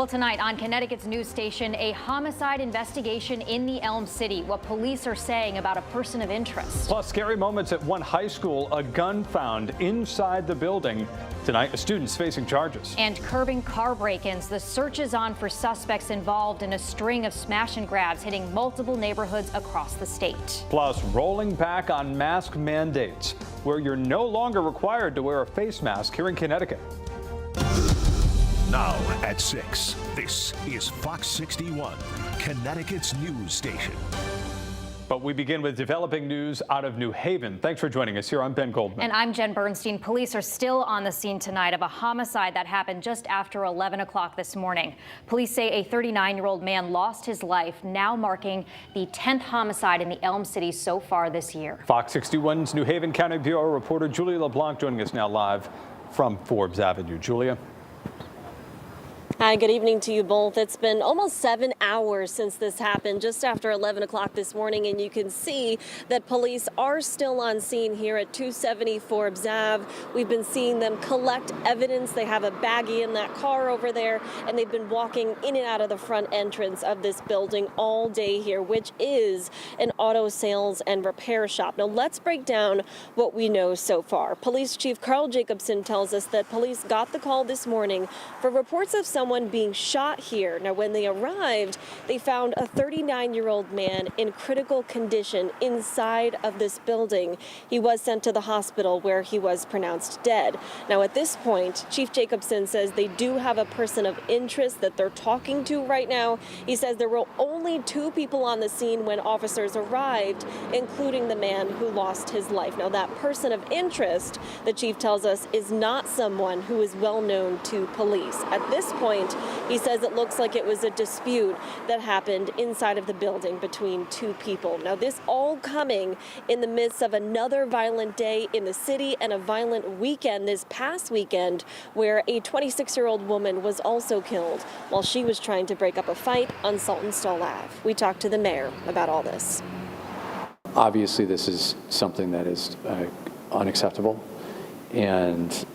Well, tonight on Connecticut's news station, a homicide investigation in the Elm City. What police are saying about a person of interest. Plus, scary moments at one high school, a gun found inside the building. Tonight, a student's facing charges. And curbing car break-ins. The search is on for suspects involved in a string of smash and grabs hitting multiple neighborhoods across the state. Plus, rolling back on mask mandates, where you're no longer required to wear a face mask here in Connecticut. Now at 6, this is Fox 61, Connecticut's news station. But we begin with developing news out of New Haven. Thanks for joining us here. I'm Ben Goldman. And I'm Jen Bernstein. Police are still on the scene tonight of a homicide that happened just after 11 o'clock this morning. Police say a 39-year-old man lost his life, now marking the 10th homicide in the Elm City so far this year. Fox 61's New Haven County Bureau reporter Julia LeBlanc joining us now live from Forbes Avenue. Julia. Hi, good evening to you both. It's been almost 7 hours since this happened, just after 11 o'clock this morning, and you can see that police are still on scene here at 270 Forbes Ave. We've been seeing them collect evidence. They have a baggie in that car over there, and they've been walking in and out of the front entrance of this building all day here, which is an auto sales and repair shop. Now, let's break down what we know so far. Police Chief Carl Jacobson tells us that police got the call this morning for reports of someone being shot here. Now, when they arrived, they found a 39-year-old man in critical condition inside of this building. He was sent to the hospital where he was pronounced dead. Now, at this point, Chief Jacobson says they do have a person of interest that they're talking to right now. He says there were only 2 people on the scene when officers arrived, including the man who lost his life. Now, that person of interest, the chief tells us, is not someone who is well known to police. At this point, he says it looks like it was a dispute that happened inside of the building between 2 people. Now, this all coming in the midst of another violent day in the city and a violent weekend this past weekend where a 26-year-old woman was also killed while she was trying to break up a fight on Saltonstall Ave. We talked to the mayor about all this. Obviously, this is something that is unacceptable. And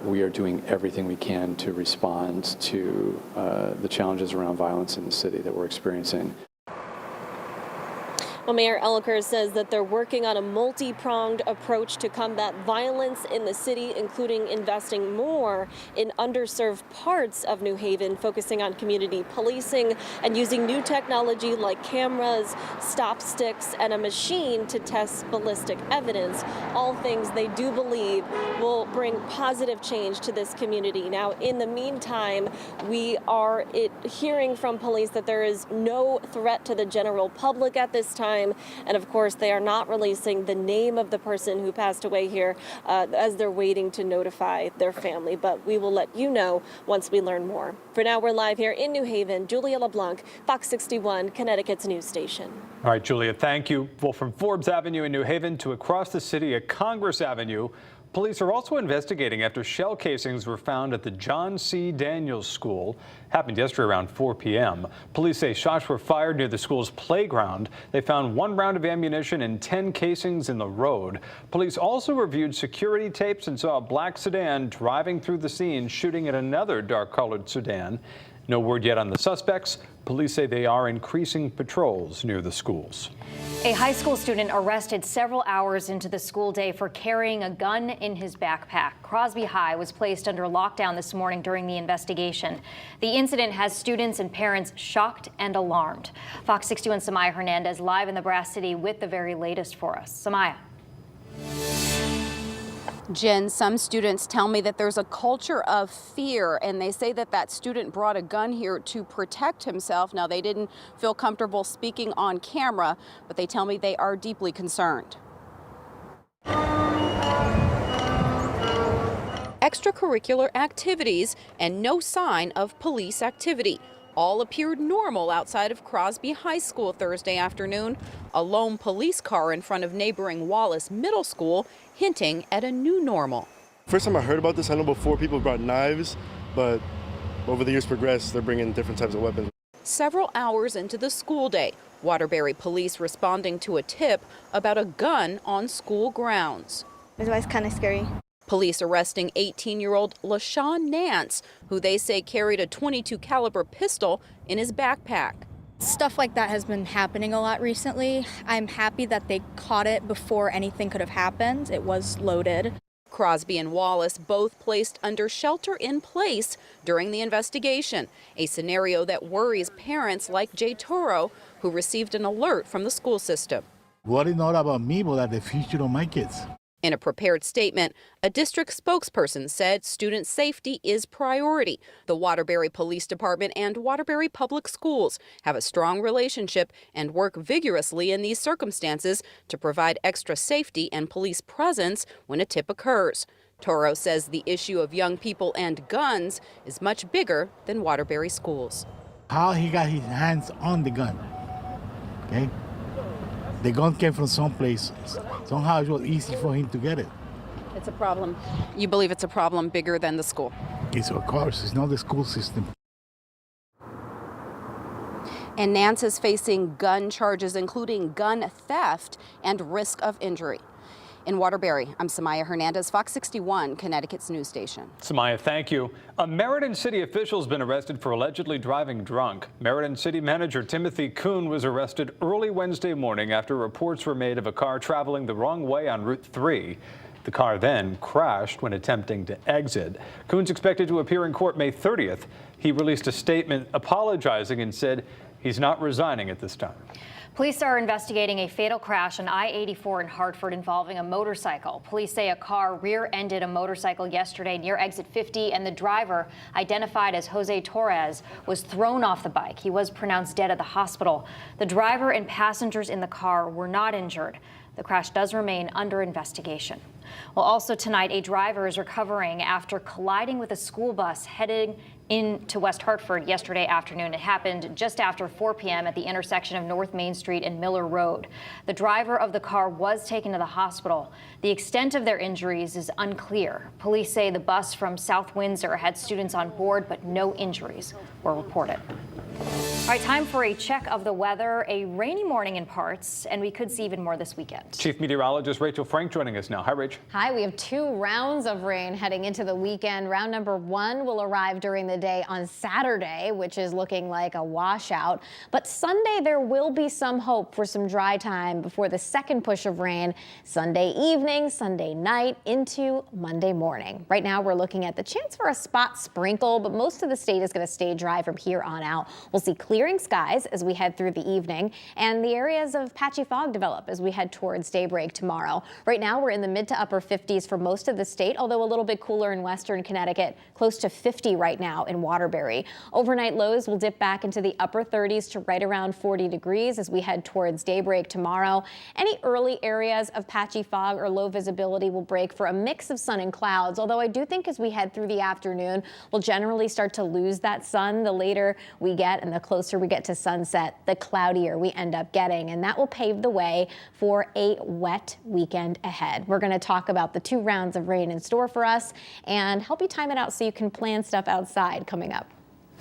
we are doing everything we can to respond to the challenges around violence in the city that we're experiencing. Well, Mayor Elliker says that they're working on a multi-pronged approach to combat violence in the city, including investing more in underserved parts of New Haven, focusing on community policing and using new technology like cameras, stop sticks, and a machine to test ballistic evidence. All things they do believe will bring positive change to this community. Now, in the meantime, we are hearing from police that there is no threat to the general public at this time. And of course, they are not releasing the name of the person who passed away here as they're waiting to notify their family. But we will let you know once we learn more. For now, we're live here in New Haven. Julia LeBlanc, Fox 61, Connecticut's news station. All right, Julia, thank you. Well, from Forbes Avenue in New Haven to across the city at Congress Avenue, police are also investigating after shell casings were found at the John C. Daniels School. Happened yesterday around 4 p.m. Police say shots were fired near the school's playground. They found 1 round of ammunition and 10 casings in the road. Police also reviewed security tapes and saw a black sedan driving through the scene, shooting at another dark-colored sedan. No word yet on the suspects. Police say they are increasing patrols near the schools. A high school student arrested several hours into the school day for carrying a gun in his backpack. Crosby High was placed under lockdown this morning during the investigation. The incident has students and parents shocked and alarmed. Fox 61's Samaya Hernandez live in the Brass City with the very latest for us. Samaya. Jen, some students tell me that there's a culture of fear, and they say that that student brought a gun here to protect himself. Now, they didn't feel comfortable speaking on camera, but they tell me they are deeply concerned. Extracurricular activities and no sign of police activity. All appeared normal outside of Crosby High School Thursday afternoon. A lone police car in front of neighboring Wallace Middle School hinting at a new normal. First time I heard about this, I know before people brought knives, but over the years progressed, they're bringing different types of weapons. Several hours into the school day, Waterbury police responding to a tip about a gun on school grounds. It's kind of scary. Police arresting 18-year-old LaShawn Nance, who they say carried a .22 caliber pistol in his backpack. Stuff like that has been happening a lot recently. I'm happy that they caught it before anything could have happened. It was loaded. Crosby and Wallace both placed under shelter in place during the investigation, a scenario that worries parents like Jay Toro, who received an alert from the school system. Worry not about me, but about the future of my kids. In a prepared statement, a district spokesperson said student safety is priority. The Waterbury Police Department and Waterbury Public Schools have a strong relationship and work vigorously in these circumstances to provide extra safety and police presence when a tip occurs. Toro says the issue of young people and guns is much bigger than Waterbury schools. How he got his hands on the gun, okay? The gun came from someplace. Somehow it was easy for him to get it. It's a problem. You believe it's a problem bigger than the school? It's, of course, it's not the school system. And Nance is facing gun charges, including gun theft and risk of injury. In Waterbury, I'm Samaya Hernandez, Fox 61, Connecticut's news station. Samaya, thank you. A Meriden City official has been arrested for allegedly driving drunk. Meriden City Manager Timothy Kuhn was arrested early Wednesday morning after reports were made of a car traveling the wrong way on Route 3. The car then crashed when attempting to exit. Kuhn's expected to appear in court May 30th. He released a statement apologizing and said he's not resigning at this time. Police are investigating a fatal crash on I-84 in Hartford involving a motorcycle. Police say a car rear-ended a motorcycle yesterday near exit 50, and the driver, identified as Jose Torres, was thrown off the bike. He was pronounced dead at the hospital. The driver and passengers in the car were not injured. The crash does remain under investigation. Well, also tonight, a driver is recovering after colliding with a school bus heading into West Hartford yesterday afternoon. It happened just after 4 p.m. at the intersection of North Main Street and Miller Road. The driver of the car was taken to the hospital. The extent of their injuries is unclear. Police say the bus from South Windsor had students on board, but no injuries were reported. All right, time for a check of the weather. A rainy morning in parts, and we could see even more this weekend. Chief Meteorologist Rachel Frank joining us now. Hi, Rach. Hi, we have 2 rounds of rain heading into the weekend. Round number 1 will arrive during the day on Saturday, which is looking like a washout. But Sunday, there will be some hope for some dry time before the second push of rain Sunday evening, Sunday night, into Monday morning. Right now, we're looking at the chance for a spot sprinkle, but most of the state is going to stay dry from here on out. We'll see clearing skies as we head through the evening, and the areas of patchy fog develop as we head towards daybreak tomorrow. Right now, we're in the mid to upper 50s for most of the state, although a little bit cooler in western Connecticut, close to 50 right now in Waterbury. Overnight lows will dip back into the upper 30s to right around 40 degrees as we head towards daybreak tomorrow. Any early areas of patchy fog or low visibility will break for a mix of sun and clouds, although I do think as we head through the afternoon, we'll generally start to lose that sun the later we get and the closer we get to sunset, the cloudier we end up getting, and that will pave the way for a wet weekend ahead. We're going to talk about the 2 rounds of rain in store for us and help you time it out so you can plan stuff outside coming up.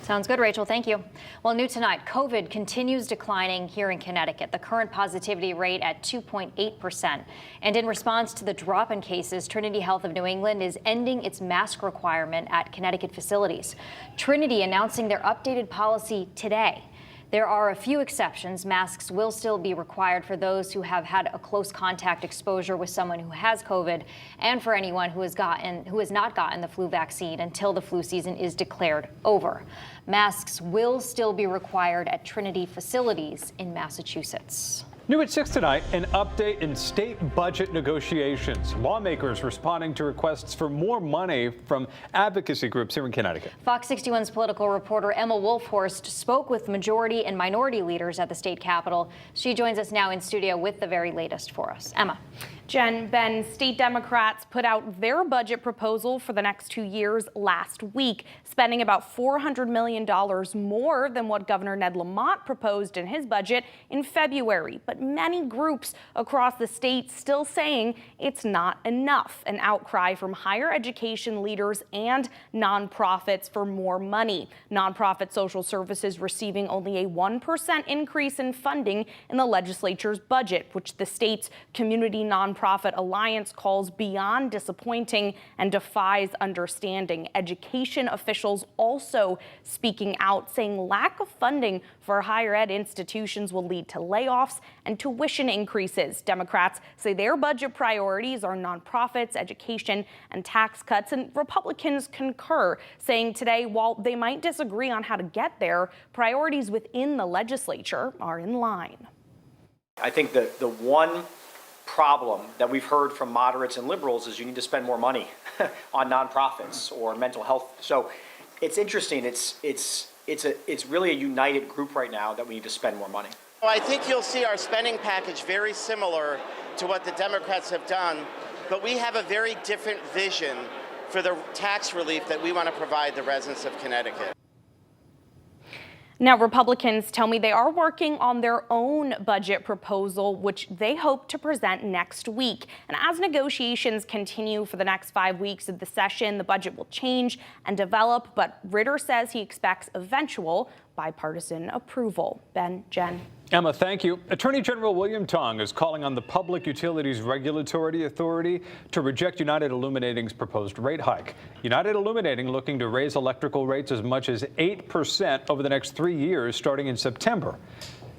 Sounds good, Rachel. Thank you. Well, new tonight, COVID continues declining here in Connecticut. The current positivity rate at 2.8%. And in response to the drop in cases, Trinity Health of New England is ending its mask requirement at Connecticut facilities. Trinity announcing their updated policy today. There are a few exceptions. Masks will still be required for those who have had a close contact exposure with someone who has COVID, and for anyone who has not gotten the flu vaccine until the flu season is declared over. Masks will still be required at Trinity facilities in Massachusetts. New at 6 tonight, an update in state budget negotiations. Lawmakers responding to requests for more money from advocacy groups here in Connecticut. Fox 61's political reporter Emma Wolfhorst spoke with majority and minority leaders at the state capitol. She joins us now in studio with the very latest for us. Emma. Jen, Ben, state Democrats put out their budget proposal for the next 2 years last week, spending about $400 million more than what Governor Ned Lamont proposed in his budget in February. But many groups across the state still saying it's not enough. An outcry from higher education leaders and nonprofits for more money. Nonprofit social services receiving only a 1% increase in funding in the legislature's budget, which the state's community nonprofit nonprofit alliance calls beyond disappointing and defies understanding. Education officials also speaking out, saying lack of funding for higher ed institutions will lead to layoffs and tuition increases. Democrats say their budget priorities are nonprofits, education, and tax cuts, and Republicans concur, saying today while they might disagree on how to get there, priorities within the legislature are in line. I think that the one problem that we've heard from moderates and liberals is you need to spend more money on nonprofits or mental health. So it's interesting. It's really a united group right now that we need to spend more money. Well, I think you'll see our spending package very similar to what the Democrats have done, but we have a very different vision for the tax relief that we want to provide the residents of Connecticut. Now, Republicans tell me they are working on their own budget proposal, which they hope to present next week. And as negotiations continue for the next 5 weeks of the session, the budget will change and develop. But Ritter says he expects eventual bipartisan approval. Ben, Jen. Emma, thank you. Attorney General William Tong is calling on the Public Utilities Regulatory Authority to reject United Illuminating's proposed rate hike. United Illuminating looking to raise electrical rates as much as 8% over the next 3 years, starting in September.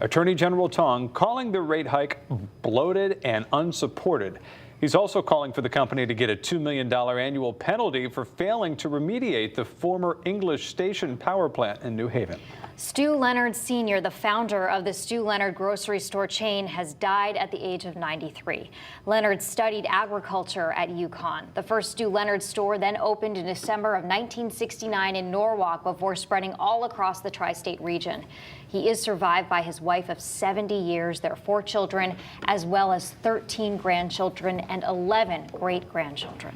Attorney General Tong calling the rate hike bloated and unsupported. He's also calling for the company to get a $2 million annual penalty for failing to remediate the former English Station power plant in New Haven. Stu Leonard Sr., the founder of the Stu Leonard grocery store chain, has died at the age of 93. Leonard studied agriculture at UConn. The first Stu Leonard store then opened in December of 1969 in Norwalk before spreading all across the tri-state region. He is survived by his wife of 70 years, their 4 children, as well as 13 grandchildren and 11 great-grandchildren.